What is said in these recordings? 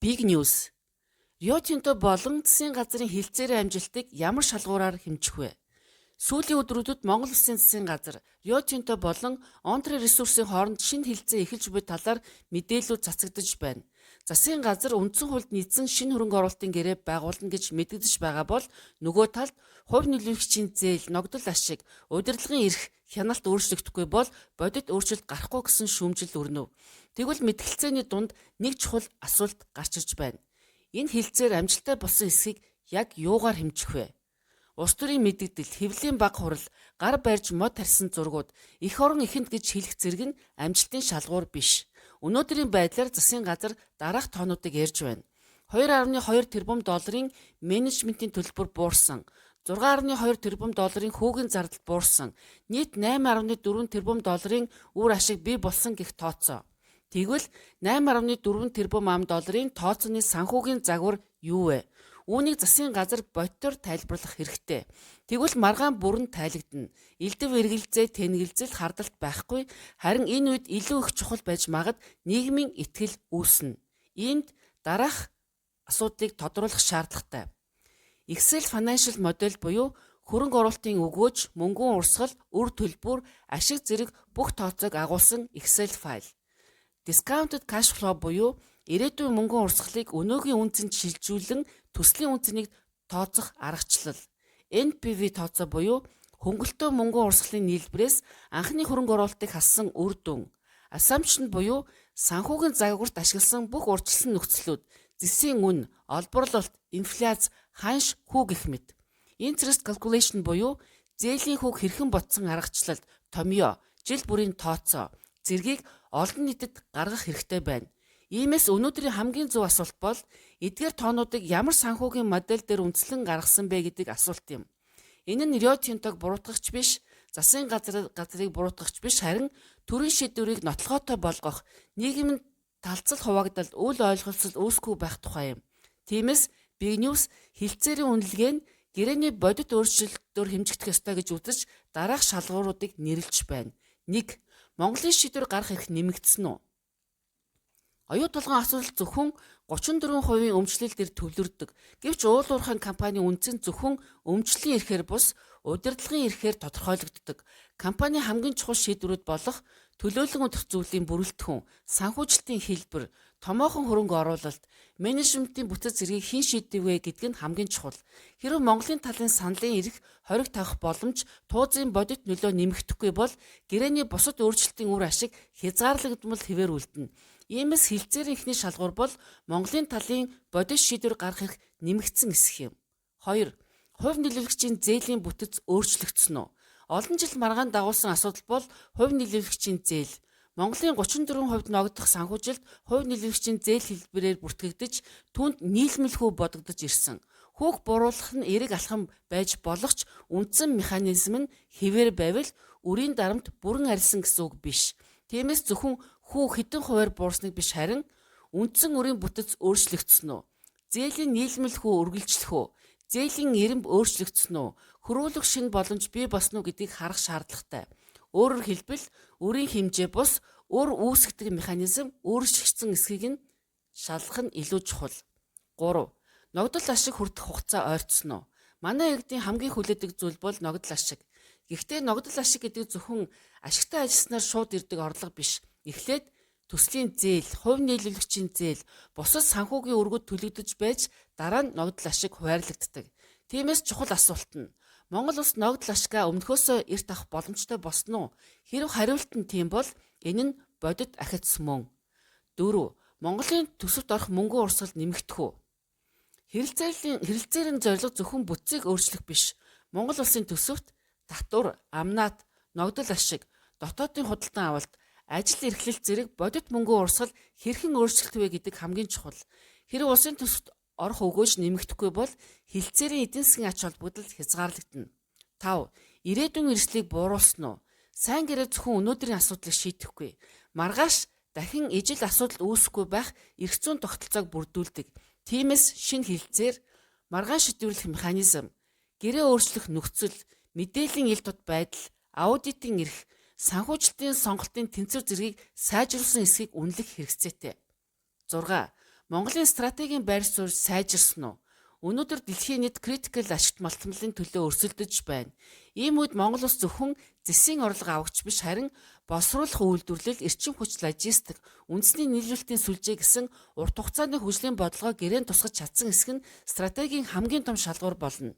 Big News. Рио Тинто болон засгийн газрын хилцээрийн амжилтыг ямар шалгуураар хэмжих вэ? Сүүлийн өдрүүдэд Монгол Улсын засгийн газар Рио Тинто болон Онтари ресурсын хооронд шинэ хилцээ эхэлж буй талаар мэдээлүүд цацагдж байна. Засгийн газар үндсэн хуульд нийцсэн шинэ хөрөнгө оруулалтын гэрээ байгуулна гэж мэдэгдэж байгаа бол нөгөө талд хувь нөлөөлөгчийн зээл, ногдол ашиг, удирдлагын эрх хяналт өөрчлөгдөхгүй бол бодит өөрчлөлт гарахгүй гэсэн шүүмжил өрнөв. Тэгвэл мэтгэлцээний дунд нэг чухал асуулт гарч ирж байна. Энэ хилцээр амжилттай болсон эсхийг яг юугаар хэмжих вэ? Улс төрийн мэдэгдэл, хэвлэлийн баг хурал, гар барьж мод тарьсан зургууд, эх орон эхэнд гэж хэлэх зэрэг нь амжилтын шалгуур биш. Өнөөдрийн байдлаар засгийн газар дараах тоонуудыг ярьж байна. 2.2 тэрбум долларын менежментийн төлбөр буурсан, 6.2 тэрбум долларын хүүгийн зардал буурсан, нийт 8.4 тэрбум долларын үр ашиг бий болсон гэх тооцоо. Тэгвэл 8.4 тэрбум ам долларын тооцооны санхүүгийн загвар юу вэ? Үүнийг засгийн газар бодитоор тайлбарлах хэрэгтэй. Тэгвэл маргаан бүрэн тайлагдана. Элдэв эргэлзээ, тэнэгэлзэл хардалт байхгүй, харин энэ үед илүү их чухал байж магад нийгмийн итгэл үүснэ. Иймд дараах асуудлыг тодруулах шаардлагатай. Excel Financial модель буюу хөрөнгө оруулалтын өгөөж, мөнгөн урсгал, үр төлбөр, ашиг зэрэг бүх тооцоог агуулсан Excel файл. Discounted cash flow буюу ирээдүйн мөнгөн урсгалыг өнөөгийн үнцэнд шилжүүлэн төслийн үнцнийг тооцох аргачлал. NPV тооцоо буюу хөнгөлтөө мөнгөн урсгалын нийлбэрээс анхны хөрөнгө оруулалтыг хассан үр дүн. Assumption буюу санхүүгийн загварт ашигласан бүх урьдчилсан нөхцлүүд, зэсийн үн, олборлолт, инфляц, ханш, хүү гэх мэт. Interest calculation буюу зээлийн хүүг хэрхэн ботсон аргачлал, томьёо, жил бүрийн тооцоо, зэргийг олон нийтэд гаргах хэрэгтэй байна. Иймээс өнөөдрийн хамгийн зөв асуулт бол эдгээр тоонуудыг ямар санхүүгийн модель дээр үндэслэн гаргасан бэ гэдэг асуулт юм. Энэ нь Рио Тинтог буруутгагч биш, засгийн газрыг буруутгагч биш, харин төрийн шийдвэрийг нотлохотой болгох, нийгэмд талцал хуваагдал, үл ойлголцол үүсэхгүй байх тухай юм. Тиймээс Big News хилцээрийн үнэлгээ нь гэрээний бодит өөрчлөлтөөр хэмжигдэх ёстой гэж үзэж дараах шалгууруудыг нэрлэж байна. 1. Монголын шийдвэр гарах эрх нэмэгдсэн үү? Оюу тулгын асуудал зөвхөн 34% өмчлөл дээр төвлөрдөг. Гэвч уул уурхайн компанийн үнцэн зөвхөн өмчлийн эрхээр бус удирдлагын эрхээр тодорхойлогддог. Компани хамгийн чухал шийдвэрүүд болох төлөөлөн өдөх зүйлийн бүрэлдэхүүн, санхүүжилтийн хэлбэр, томоохон хөрөнгө оруулалт, менежментийн бүтэц зэргийг хэн шийдэв вэ гэдг нь хамгийн чухал. Хэрэв Монголын талын саналын эрх хориг тавих боломж, туузын бодит нөлөө нэмэгдэхгүй бол гэрээний бусад өөрчлөлтийн үр ашиг хязгаарлагдмал хэвээр үлдэнэ. Иймээс хилцээрийн эхний шалгуур бол Монголын талын бодит шийдвэр гаргах эрх нэмэгдсэн эсэх юм. 2. Хувь нөлөөлөгчийн зээлийн бүтэц өөрчлөгдсөн үү? Олон жил маргаан дагуулсан асуудал бол хувь нөлөөлөгчийн зээл. Монголын 34% ногдох санхүүжилт хувь нөлөөлөгчийн зээл хэлбэрээр бүртгэгдэж түүнд нийлмэлхүү бодогдож ирсэн. Хүүг буруулах нь эрэг алхам байж болох ч үндсэн механизм нь хэвээр байвал үрийн дарамт бүрэн арилсан гэсэн үг биш. Тиймээс зөвхөн хүү хэдэн хувиар буурсныг биш харин үндсэн үрийн бүтэц өөрчлөгдсөн үү? Зээлийн нийлмэлхүү үргэлжлэх үү? Зээлийн эрэмб өөрчлөгдсөн үү? Хөрвүүлэх шинэ боломж бий болсон уу гэдгийг харах шаардлагатай. Өөрөөр хэлбэл үрийн хэмжээ бус өр үүсгдэг механизм өөрчлөгдсөн эсхийг нь шалгах нь илүү чухал. 3. Ногдол ашиг хүртэх хугацаа ойртсон уу? Манай иргэдийн хамгийн хүлээдэг зүйл бол ногдол ашиг. Гэхдээ ногдол ашиг гэдэг зөвхөн ашигтай ажилласнаар шууд ирдэг орлого биш. Эхлээд төслийн зээл, хувь нийлүүлэгчийн зээл, бусад санхүүгийн өргөд төлөгдөж байж дараа нь ногдол ашиг хуваарлагддаг. Тиймээс чухал асуулт нь Монгол улс ногдол ашигаа өмнөхөөсөө эрт авах боломжтой болсон уу? Хэрэв хариулт нь тийм бол энэ нь бодит ахиц мөн. 4. Монголын төсөвт орох мөнгөн урсгал нэмэгдэх үү? Хэрэлцээрийн зорилго зөвхөн бүтцийг өөрчлөх биш. Монгол улсын төсөвт татвар, амнат, ногдол ашиг, дотоодын худалдан авалт, ажил эрхлэлт зэрэг бодит мөнгөн урсгал хэрхэн өөрчлөгдөх вэ гэдэг хамгийн чухал. Хэрэв улсын төсөвт орох өгөөж нэмэгдэхгүй бол хилцээрийн эдийн засгийн ач холбогдол хязгаарлагдана. 5. Ирээдүйн эрсдлийг бууруулсан уу? Сайн гэрээ зөвхөн өнөөдрийн асуудлыг шийдэхгүй. Маргааш дахин ижил асуудал үүсэхгүй байх эрх зүйн тогтолцоог бүрдүүлдэг. Тиймээс шинэ хилцээр, маргаан шийдвэрлэх механизм, гэрээ өөрчлөх нөхцөл, мэдээллийн ил тод байдал, аудитын эрх, санхүүжилтийн сонголтын тэнцвэр зэргийг сайжруулсан эсхийг үнэлэх хэрэгцээтэй. 6. Монголын стратегийн байр суурь сайжирсан уу? Өнөөдөр дэлхийн нийт критикал ашигт малтмалын төлөө өрсөлдөж байна. Ийм үед Монгол улс зөвхөн зэсийн орлого авахч биш харин боловсруулах үйлдвэрлэл, эрчим хүч, логистик, үндэсний нийлүүлэлтийн сүлжээ гэсэн урт хугацааны хөгжлийн бодлогоо гэрээнд тусгаж чадсан хэсэг нь стратегийн хамгийн том шалгуур болно.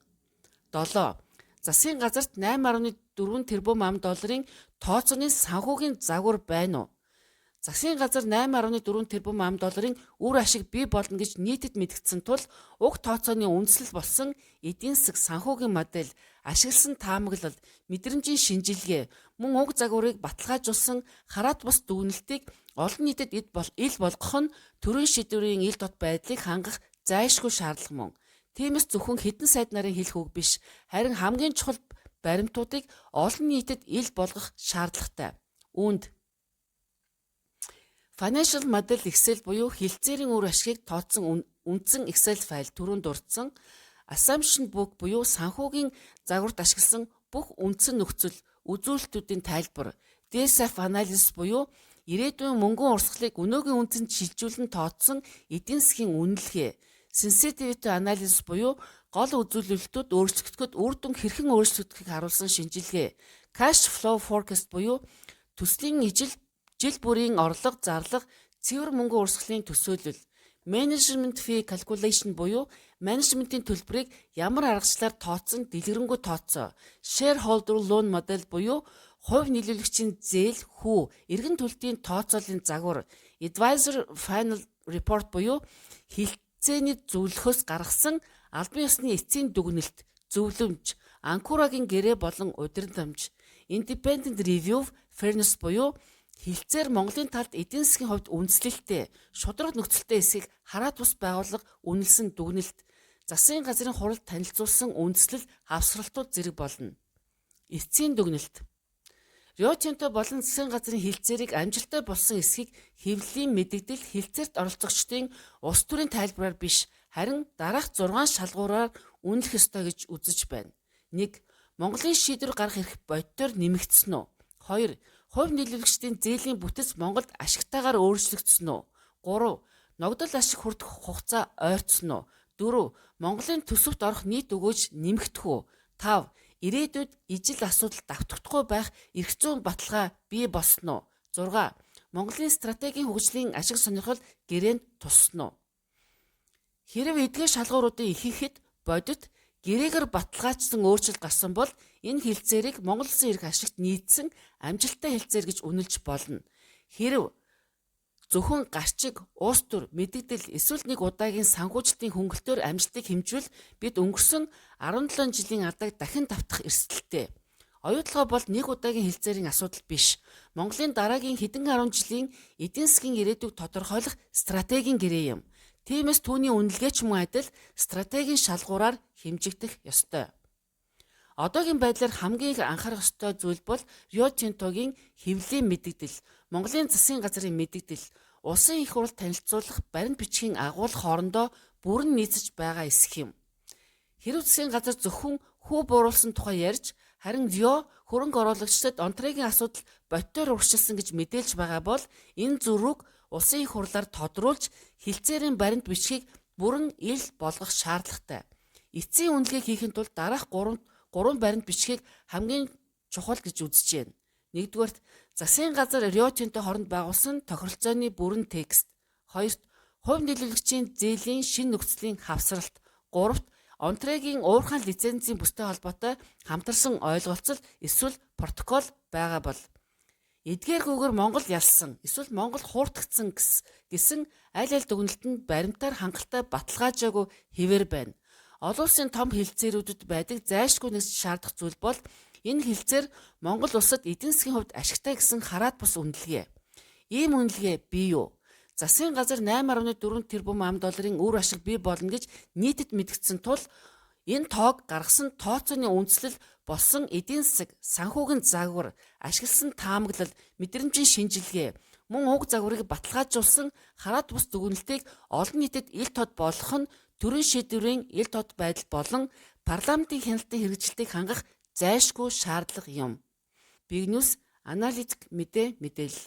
7. Засгийн газарт 8.4 тэрбум ам.долларын тооцооны санхүүгийн загвар байна уу? Засгийн газар 8.4 тэрбум ам.долларын үр ашиг бий болно гэж нийтэд мэдгдсэн тул уг тооцооны үндэслэл болсон эдийн засаг санхүүгийн модель, ашигласан таамаглал, мэдрэмжийн шинжилгээ, мөн уг загварыг баталгаажуулсан хараат бус дүгнэлтийг олон нийтэд ил болгох нь төрийн шийдвэрийн ил дот байдлыг хангах зайлшгүй шаардлага мөн. Тиймээс зөвхөн хэдэн сайд нарын хэлэх үг биш, харин хамгийн чухал баримтуудыг олон нийтэд ил болгох шаардлагатай. Үүнд Financial Model Excel буюу хэлцээрийн үр ашгийг тооцсон үндсэн Excel файл түрүүнд дурдсан Assumption Book буюу санхүүгийн загварт ашигласан бүх үндсэн нөхцөл үзүүлэлтүүдийн тайлбар, DCF Analysis буюу ирээдүйн мөнгөн урсгалыг өнөөгийн үндэнд шилжүүлэн тооцсон эдийн засгийн үнэлгээ, Sensitivity Analysis буюу гол үзүүлэлтүүд өөрчлөгдөхөд үр дүн хэрхэн өөрчлөгдөхийг харуулсан шинжилгээ, Cash Flow Forecast буюу төслийн жил бүрийн орлого, зарлага, цэвэр мөнгөн урсгалын төсөөлөл, Management Fee Calculation буюу менежментийн төлбөрийг ямар аргачлалаар тооцсон дэлгэрэнгүй тооцоо, Shareholder Loan Model буюу хувь нийлүүлэгчийн зээл, хүү, эргэн төлтийн тооцоолын загвар, Advisor Final Report буюу хэлтцээний зөвлөхөөс гаргасан албан ёсны эцсийн дүгнэлт, зөвлөмж, Анкурагийн гэрээ болон удирдамж, Independent Review Fairness буюу хэлцээр Монголын талд эдийн засгийн хувьд үндэслэлтэй, шударга нөхцөлтэй эсэхийг хараат бус байгууллага үнэлсэн дүгнэлт, засгийн газрын хуралд танилцуулсан үндэслэл авсралтууд зэрэг болно. Эцсийн дүгнэлт. Рио Тинто болон засгийн газрын хэлцээрийг амжилттай болсон эсэхийг хэвлэлийн мэдэгдэл хэлцээрт оролцогчдын улс төрийн тайлбараар биш, харин дараах 6 шалгуураар үнэлэх ёстой гэж үзэж байна. 1. Монголын шийдвэр гаргах эрх бодитоор нэмэгдсэн үү? 2. Хувь нийлүүлэгчдийн зээлийн бүтэц Монголд ашигтайгаар өөрчлөгдсөн үү? 3. Ногдол ашиг хүртэх хугацаа ойртсон уу? 4. Монголын төсөвт орох нийт өгөөж нэмэгдэх үү? 5. Ирээдүйд ижил асуудал давтагдахгүй байх эрх зүйн баталгаа бий болсон уу? 6. Монголын стратегийн хөгжлийн ашиг сонирхол гэрээнд туссан уу? Хэрэв эдгээр шалгууруудын ихэнхэд бодит гэрээгээр баталгаажсан өөрчлөлт гарсан бол энэ хэлцээрийг Монгол Улсын эрх ашигт нийцсэн амжилттай хэлцээр гэж үнэлж болно. Хэрэв зөвхөн гарчиг, уус төр, мэдэгдэл эсвэл нэг удаагийн санхүүжилтийн хөнгөлтөөр амжилтыг хэмжвэл бид өнгөрсөн 17 жилийн ардааг дахин давтах эрсдэлтэй. Оюутлогоо бол нэг удаагийн хэлцээрийн асуудал биш. Монголын дараагийн хэдэн 10 жилийн эдийн засгийн ирээдүйг тодорхойлох стратегийн гэрээ юм. Тиймээс түүний үнэлгээч мөн адил стратегийн шалгуураар хэмжигдэх ёстой. Одоогийн байдлаар хамгийн их анхаарах ёстой зүйл бол Рио Тинтогийн хэвлэлийн мэдэгдэл, Монголын засгийн газрын мэдэгдэл, улсын их хурл танилцуулах баримт бичгийн агуулга хоорондоо бүрэн нийцэж байгаа эсэх юм. Хэрэв засгийн газар зөвхөн хүү бууруулсан тухай ярьж, харин Рио хөрөнгө оруулагчдад онтрагийн асуудал бодитоор урьдчилсан гэж мэдээлж байгаа бол энэ зөрүүг улсын их хурлаар тодруулж хэлцээрийн баримт бичгийг бүрэн ил болгох шаардлагатай. Эцсийн үнэлгээ хийхин тулд дараах 3 баримт бичгийг хамгийн чухал гэж үзэж байна. 1-р засгийн газар Рио Тинто хооронд байгуулсан тохиролцооны бүрэн текст. 2-т хувь нийлүүлэгчийн зээлийн шинэ нөхцөлийн хавсралт. 3-т онтрагийн уурхайн лицензийн бүстэй холбоотой хамтарсан ойлголцол эсвэл протокол байгаа бол эдгээргүйгээр Монгол ялсан эсвэл Монгол хууртагдсан гэсэн аль дүгнэлтэнд баримтаар хангалттай баталгаажаагүй хэвээр байна. Олон улсын том хэлцээрүүдэд байдаг зайлшгүй нэг шаардах зүйл бол энэ хэлцээр Монгол улсад эдийн засгийн хувьд ашигтай гэсэн хараат бус үнэлгээ. Ийм үнэлгээ бий юу? Засгийн газар 8.4 тэрбум ам.долларын үр ашиг бий болно гэж нийтэд мэдгдсэн тул энэ тоог гаргасан тооцооны үндэслэл болсон эдийн засаг, санхүүгийн загвар, ашигласан таамаглал, мэдрэмжийн шинжилгээ, мөн уг загварыг баталгаажуулсан хараат бус дүгнэлтийг олон нийтэд ил тод болгох нь төрийн шийдвэрийн ил тод байдал болон парламентын хяналтын хэрэгжилтийг хангах зайлшгүй шаардлага юм. Big News аналитик мэдээлэл